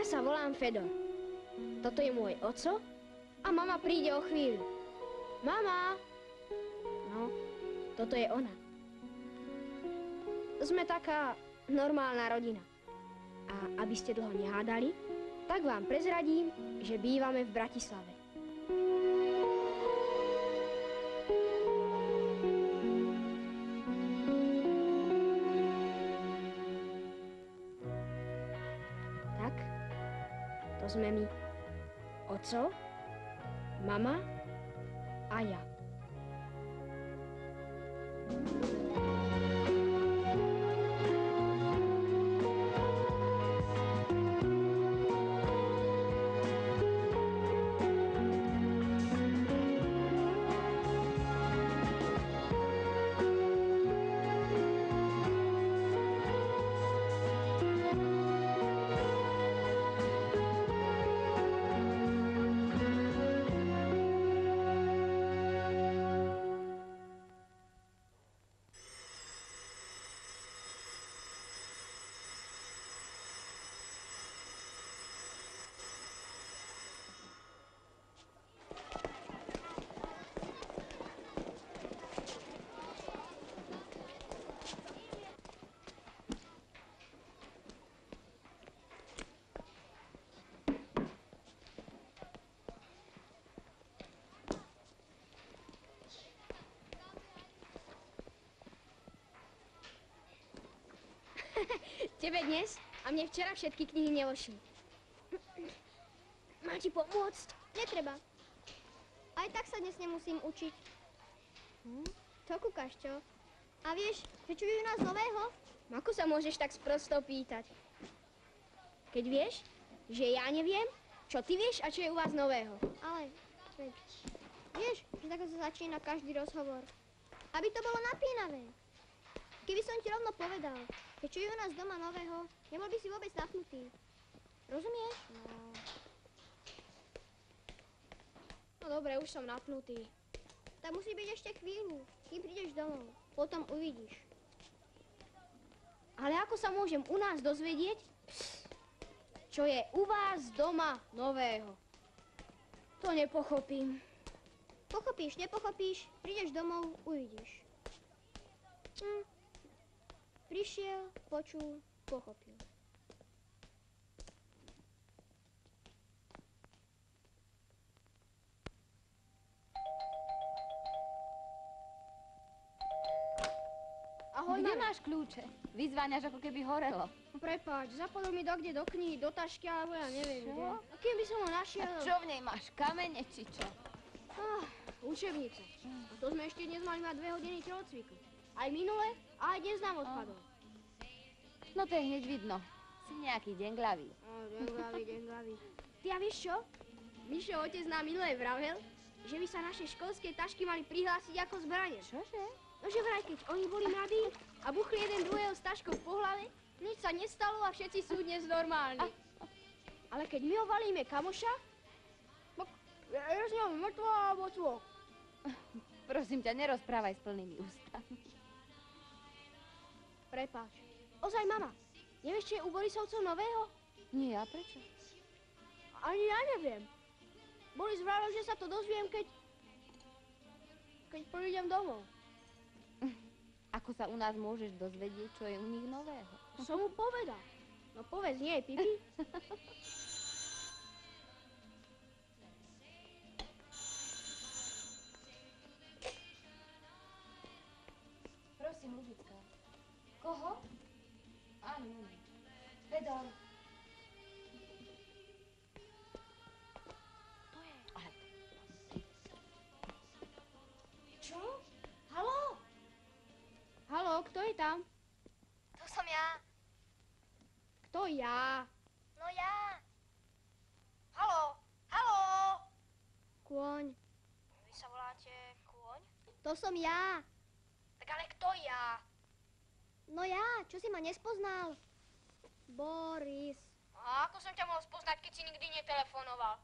Ja sa volám Fedor. Toto je môj oco a mama príde o chvíľu. Mama! No, toto je ona. Sme taká normálna rodina. A aby ste dlho nehádali, tak vám prezradím, že bývame v Bratislave. Tak, to sme my. Oco, mama a ja. Tebe dnes a mne včera všetky knihy nevošli. Mám ti pomôcť? Netreba. Aj tak sa dnes nemusím učiť. To kúkaš, čo? A vieš, že čo je u nás nového? Ako sa môžeš tak sprosto pýtať? Keď vieš, že ja neviem, čo ty vieš a čo je u vás nového. Ale, veď, vieš, že takto sa začína každý rozhovor. Aby to bolo napínavé. Keby som ti rovno povedal, že čo je u nás doma nového, nebol by si vôbec napnutý. Rozumieš? No dobre, už som napnutý. Tak musí byť ešte chvíľu, kým prídeš domov. Potom uvidíš. Ale ako sa môžem u nás dozvedieť, čo je u vás doma nového? To nepochopím. Pochopíš, nepochopíš, prídeš domov, uvidíš. Prišiel, počul, pochopil. Ahoj, Kde mama. máš kľúče? Vyzváňaš, ako keby horelo. Prepáč, zapadol mi dokde do knihy, do tašky, alebo ja neviem Čo? kde. A kým by som ho našiel? A čo v nej máš? Kamene či čo? Učebnice. A to sme ešte dnes mali mať 2 hodiny telocviku. Aj minule, a aj dnes nám odpadol. No to je hneď vidno. Si nejaký denglavý. Denglavý. Ty a vieš čo? Mišo otec nám minule vravel, že by sa naše školské tašky mali prihlásiť ako zbrane. Čože? No že vraj, keď oni boli mladí a buchli jeden druhého s taškou po hlave, nič sa nestalo a všetci sú dnes normálni. Ale keď my ovalíme kamoša, tak je z ňou mŕtva alebo cvok. Prosím ťa, nerozprávaj s plnými ústami. Prepáč. Ozaj, mama, nevieš, čo je u Borisovcov nového? Nie, a prečo? Ani ja neviem. Boris vravel, že sa to dozviem, keď prídem domov. Ako sa u nás môžeš dozvedieť, čo je u nich nového? Som mu povedal. No povedz, nie, Pipi. Prosím, Lužická. Koho? Áno. Fedor. To je. Ale... Čo? Haló? Haló, kto je tam? To som ja. Kto ja? No ja. Haló, haló. Kôň. Vy sa voláte Kôň? To som ja. Tak ale kto ja? No ja, čo si ma nespoznal? Boris. A ako som ťa mohol spoznať, keď si nikdy netelefonoval?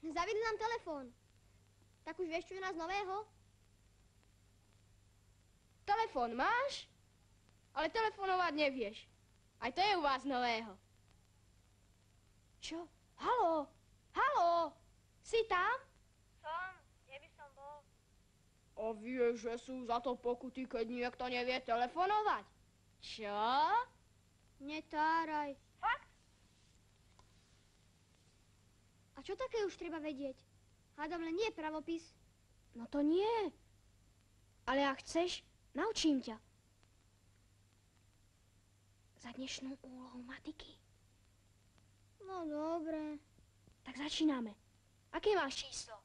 Zavidli nám telefón. Tak už vieš, čo je nás nového? Telefón máš? Ale telefonovať nevieš. Aj to je u vás nového. No ja, čo si ma nespoznal? Boris. A ako som ťa mohol spoznať, keď si nikdy netelefonoval? Zavidli nám telefón. Tak už vieš, čo je nás nového? Telefón máš? Ale telefonovať nevieš. Aj to je u vás nového. Ale telefonovať nevieš. Aj to je u vás nového. Čo? Haló? Haló? Si tam? Som, kde by som bol? A vieš, že sú za to pokuty, keď niekto nevie telefonovať? Čo? Netáraj. Fakt? A čo také už treba vedieť? Hádam len nie pravopis. No to nie. Ale ak chceš, naučím ťa. Za dnešnú úlohu matiky. No dobre. Tak začíname. Aké máš číslo?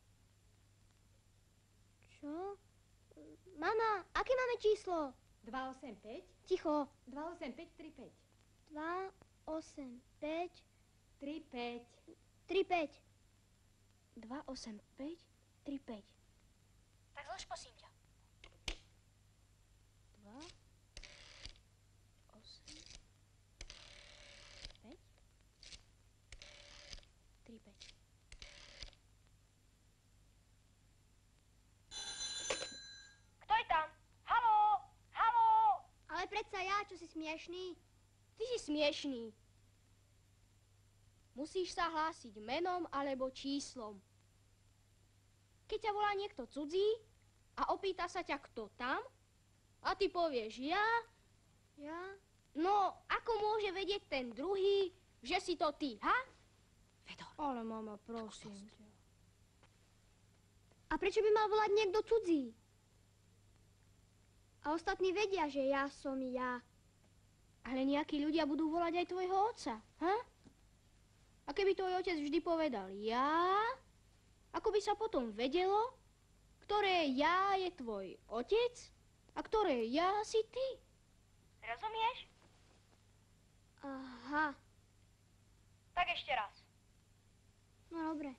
Čo? Mama, aké máme číslo? 285, Ticho. 285, 35. 2, 8, 5, 35. 3, 5. 2, 8, 5, 3, 5. Tak zlož, prosím ťa. 2, 8, 5, 3, 5. Kto je tam? Haló? Haló? Ale predsa ja, čo si smiešný? Ty si smiešný. Musíš sa hlásiť menom alebo číslom. Keď ťa volá niekto cudzí a opýta sa ťa, kto tam, a ty povieš ja, Ja? no ako môže vedieť ten druhý, že si to ty, ha? Fedor. Ale mama, prosím ťa. A prečo by mal volať niekto cudzí? A ostatní vedia, že ja som ja. Ale nejakí ľudia budú volať aj tvojho otca, ha? A keby tvoj otec vždy povedal ja, ako by sa potom vedelo, ktoré ja je tvoj otec a ktoré ja si ty. Rozumieš? Aha. Tak ešte raz. No dobre.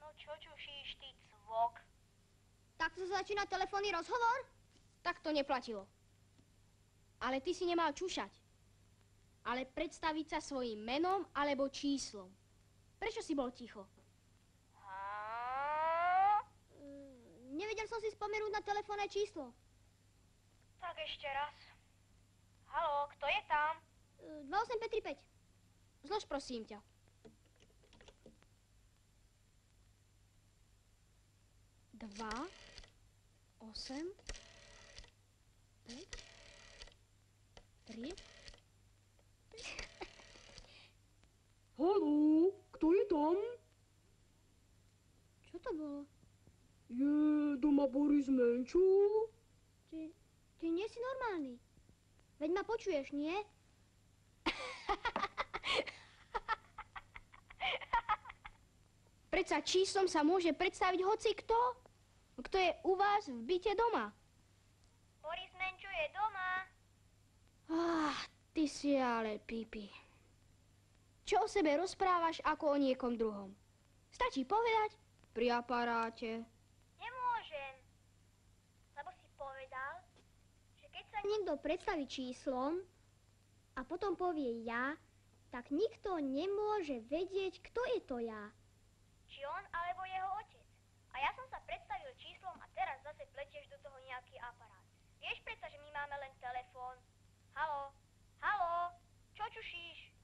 No čo čušíš, ty cvok? Tak sa začína telefónny rozhovor? Tak to neplatilo. Ale ty si nemal čušať, ale predstaviť sa svojím menom alebo číslom. Prečo si bol ticho? Nevedel som si spomenúť na telefónne číslo. Tak ešte raz. Haló, kto je tam? 28535. Zlož, prosím ťa. 2, 8, 5, 3. Haló, kto je tam? Čo to bolo? Je doma Boris Menčov? Ty nie si normálny. Veď ma počuješ, nie? Predsa číslom sa môže predstaviť hoci kto je u vás v byte doma. Boris Menčo je doma. Ty si ale pipi. Čo o sebe rozprávaš ako o niekom druhom? Stačí povedať pri aparáte. Nemôžem. Lebo si povedal, že keď sa niekto predstaví číslom a potom povie ja, tak nikto nemôže vedieť, kto je to ja. Či on alebo jeho otec. A ja som sa predstavil číslom a teraz zase pletieš do toho nejaký aparát. Vieš predsa, že my máme len telefón. Haló, haló, čo čušíš?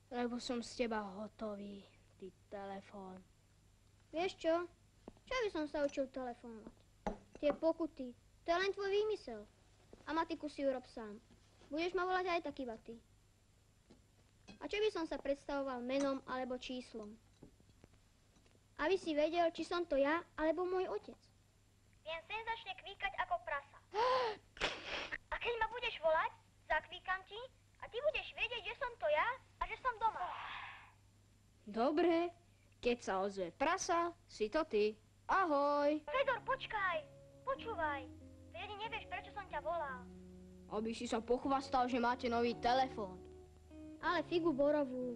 Lebo som z teba hotový, ty telefón. Vieš čo? Čo by som sa učil telefonovať? Tie pokuty, to je len tvoj výmysel. A matiku si urob sám. Budeš ma volať aj tak iba ty. A čo by som sa predstavoval menom alebo číslom? Aby si vedel, či som to ja, alebo môj otec. Viem senzačne kvíkať ako prasa. A keď ma budeš volať, zakvíkam ti a ty budeš vedieť, že som to ja a že som doma. Dobre, keď sa ozve prasa, si to ty. Ahoj. Fedor, počkaj, počúvaj. Ty ani nevieš, prečo som ťa volal. Aby si sa pochvastal, že máte nový telefón. Ale figu borovú.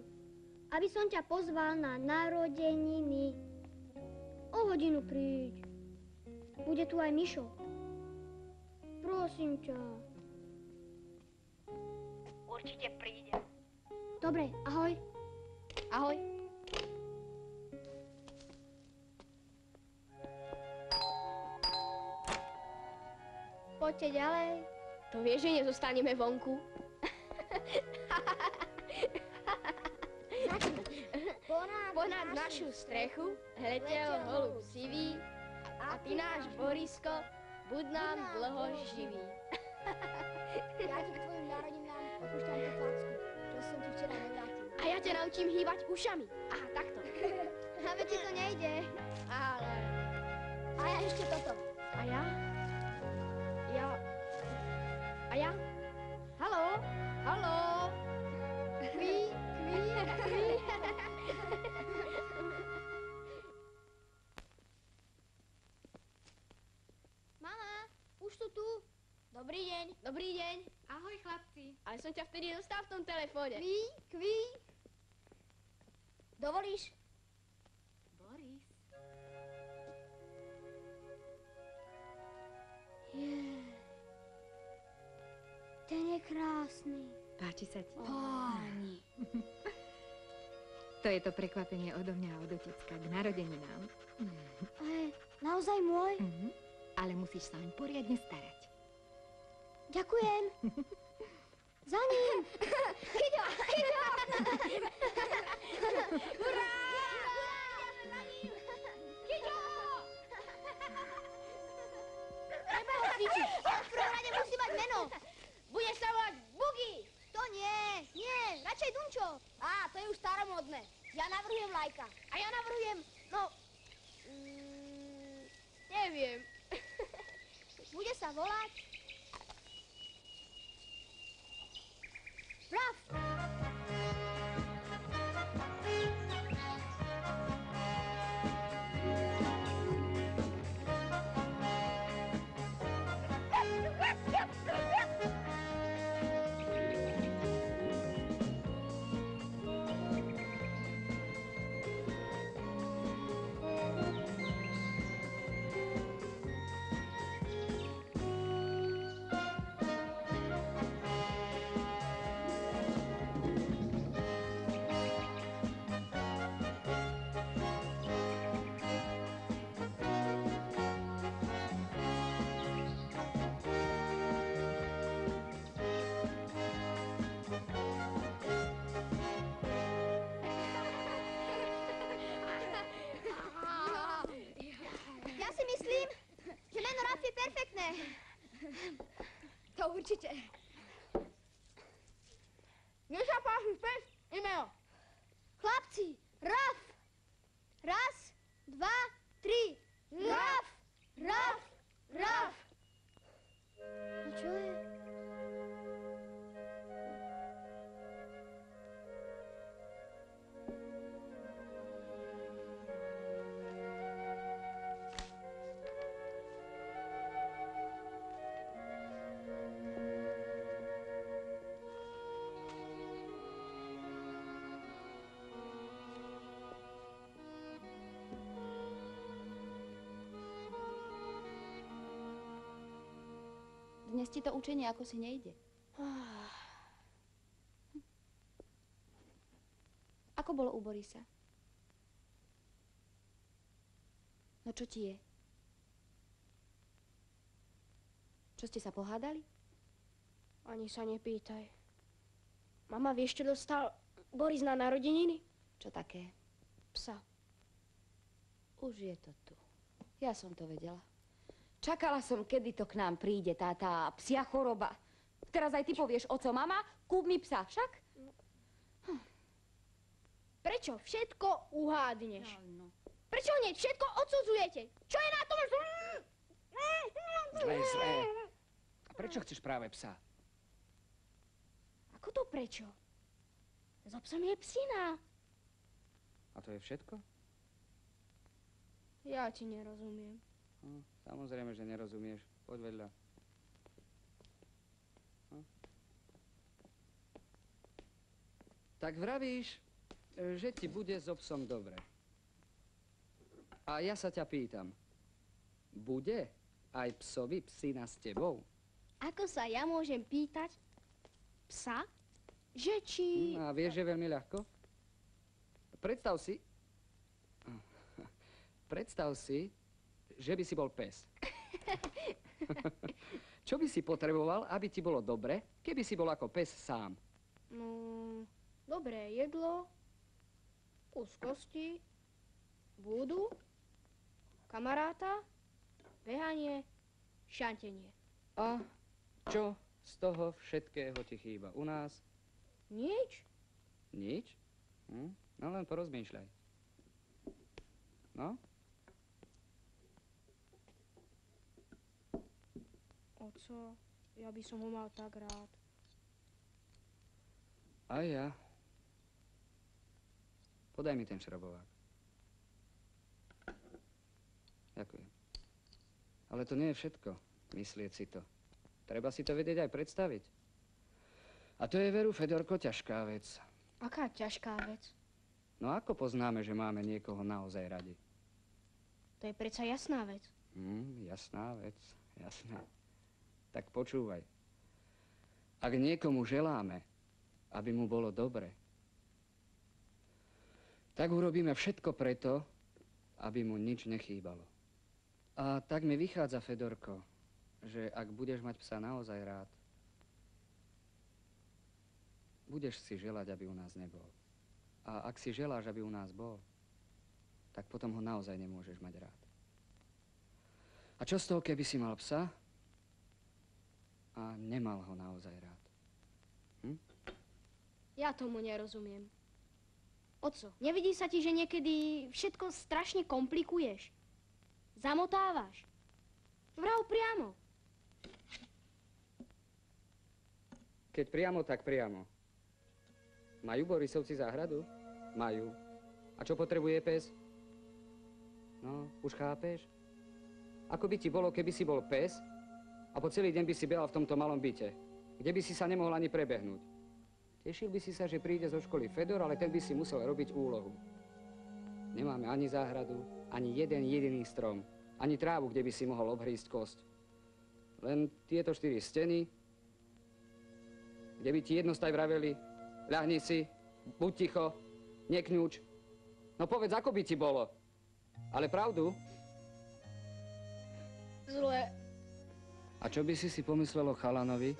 Aby som ťa pozval na narodeniny. O hodinu príď. Bude tu aj Mišo. Prosím ťa. Určite príde. Dobre, ahoj. Ahoj. Poď poďte ďalej. To vieš, že nezostaneme vonku? Ponad našu strechu letel holub sivý a ty náš Borisko, buď nám dlho živý. Ja ti k tvojim narodinám odpúšťam tú facku, čo som ti včera nevrátil. A ja ťa naučím hýbať ušami. Aha, takto. Ale ti to nejde. Ale... A ja ešte toto. A ja? A ja? Haló? Haló? Kví, kví, kví. Mama, už sú tu. Dobrý deň. Dobrý deň. Ahoj, chlapci. Ale som ťa vtedy dostal v tom telefóne. Kví, kví. Dovolíš? Boris. Ten je krásny. Páči sa ti? Páni. To je to prekvapenie odo mňa a od otecka k narodeninám. Naozaj môj? Ale musíš sa oň poriadne starať. Ďakujem. Za ním. Kyďo, kyďo. Hurá! Kyďo! Treba ho cvičiť. On v prvom rade musí mať meno. Budeš sa volať Bugi. To nie, radšej Dunčo. Á, to je už staromodné. Ja navrhujem Lajka. A ja navrhujem, no... neviem. Bude sa volať Raf. Ja si myslím, že meno Raf je perfektné. To určite. Mne sa páči pes i meno. Chlapci, Raf. Raz, dva, tri. Raf, Raf, Raf. A čo je? Dnes ti to učenie ako si nejde. Ako bolo u Borisa? No čo ti je? Čo ste sa pohádali? Ani sa nepýtaj. Mama, vieš, čo dostal Boris na narodeniny? Čo také? Psa. Už je to tu. Ja som to vedela. Čakala som, kedy to k nám príde, tá psia choroba. Teraz aj ty povieš, oco, mama, kúp mi psa, však? Prečo všetko uhádneš? No. Prečo hneď všetko odsudzujete? Čo je na tom? Zlé. A prečo chceš práve psa? Ako to prečo? Za psom je psina. A to je všetko? Ja ti nerozumiem. No, samozrejme, že nerozumieš. Poď vedľa. No. Tak vravíš, že ti bude so psom dobre. A ja sa ťa pýtam, bude aj psovi psina s tebou? Ako sa ja môžem pýtať psa, že či... A vieš, že veľmi ľahko? Predstav si, že by si bol pes. Čo by si potreboval, aby ti bolo dobre, keby si bol ako pes sám? No, dobré jedlo, kus kosti, búdu, kamaráta, behanie, šantenie. A čo z toho všetkého ti chýba u nás? Nič? Nič? No len porozmýšľaj. No? Oco, ja by som ho mal tak rád. A ja. Podaj mi ten šrobovák. Ďakujem. Ale to nie je všetko, myslieť si to. Treba si to vedieť aj predstaviť. A to je, veru, Fedorko, ťažká vec. Aká ťažká vec? No ako poznáme, že máme niekoho naozaj radi? To je predsa jasná vec. Jasná vec, jasné. Tak počúvaj. Ak niekomu želáme, aby mu bolo dobre, tak urobíme všetko preto, aby mu nič nechýbalo. A tak mi vychádza, Fedorko, že ak budeš mať psa naozaj rád, budeš si želať, aby u nás nebol. A ak si želáš, aby u nás bol, tak potom ho naozaj nemôžeš mať rád. A čo z toho, keby si mal psa a nemal ho naozaj rád? Ja tomu nerozumiem. Oco, nevidí sa ti, že niekedy všetko strašne komplikuješ? Zamotávaš? Vrav priamo. Keď priamo, tak priamo. Majú Borisovci záhradu? Majú. A čo potrebuje pes? No, už chápeš? Ako by ti bolo, keby si bol pes a po celý deň by si behal v tomto malom byte, kde by si sa nemohol ani prebehnúť. Tešil by si sa, že príde zo školy Fedor, ale ten by si musel robiť úlohu. Nemáme ani záhradu, ani jeden jediný strom, ani trávu, kde by si mohol obhrísť kosť. Len tieto 4 steny, kde by ti jednostaj vraveli, ľahni si, buď ticho, nekňuč. No povedz, ako by ti bolo. Ale pravdu? Zle. A čo by si pomyslel o chalanovi,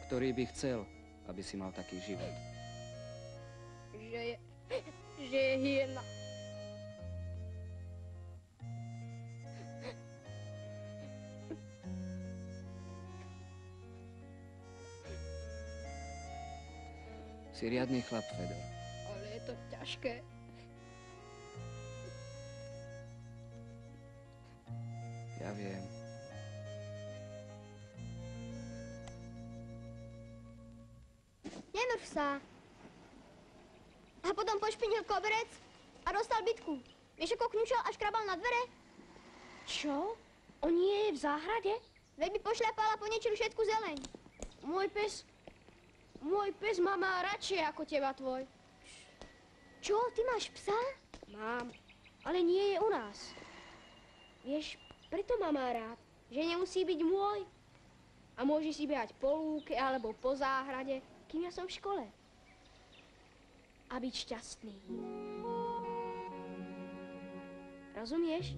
ktorý by chcel, aby si mal taký život? Že je hyena. Si riadny chlap, Fedor. Ale je to ťažké. Ja viem. Nemrv sa. A potom pošpinil koberec a dostal bitku. Vieš, ako kňučal a škrabal na dvere? Čo? On nie je v záhrade? Veď by pošľapala po niečím všetku zeleň. Môj pes ma má radšej ako teba tvoj. Čo, ty máš psa? Mám, ale nie je u nás. Vieš, preto ma má rád, že nemusí byť môj. A môže si behať po lúke alebo po záhrade, kým ja som v škole. A byť šťastný. Rozumieš?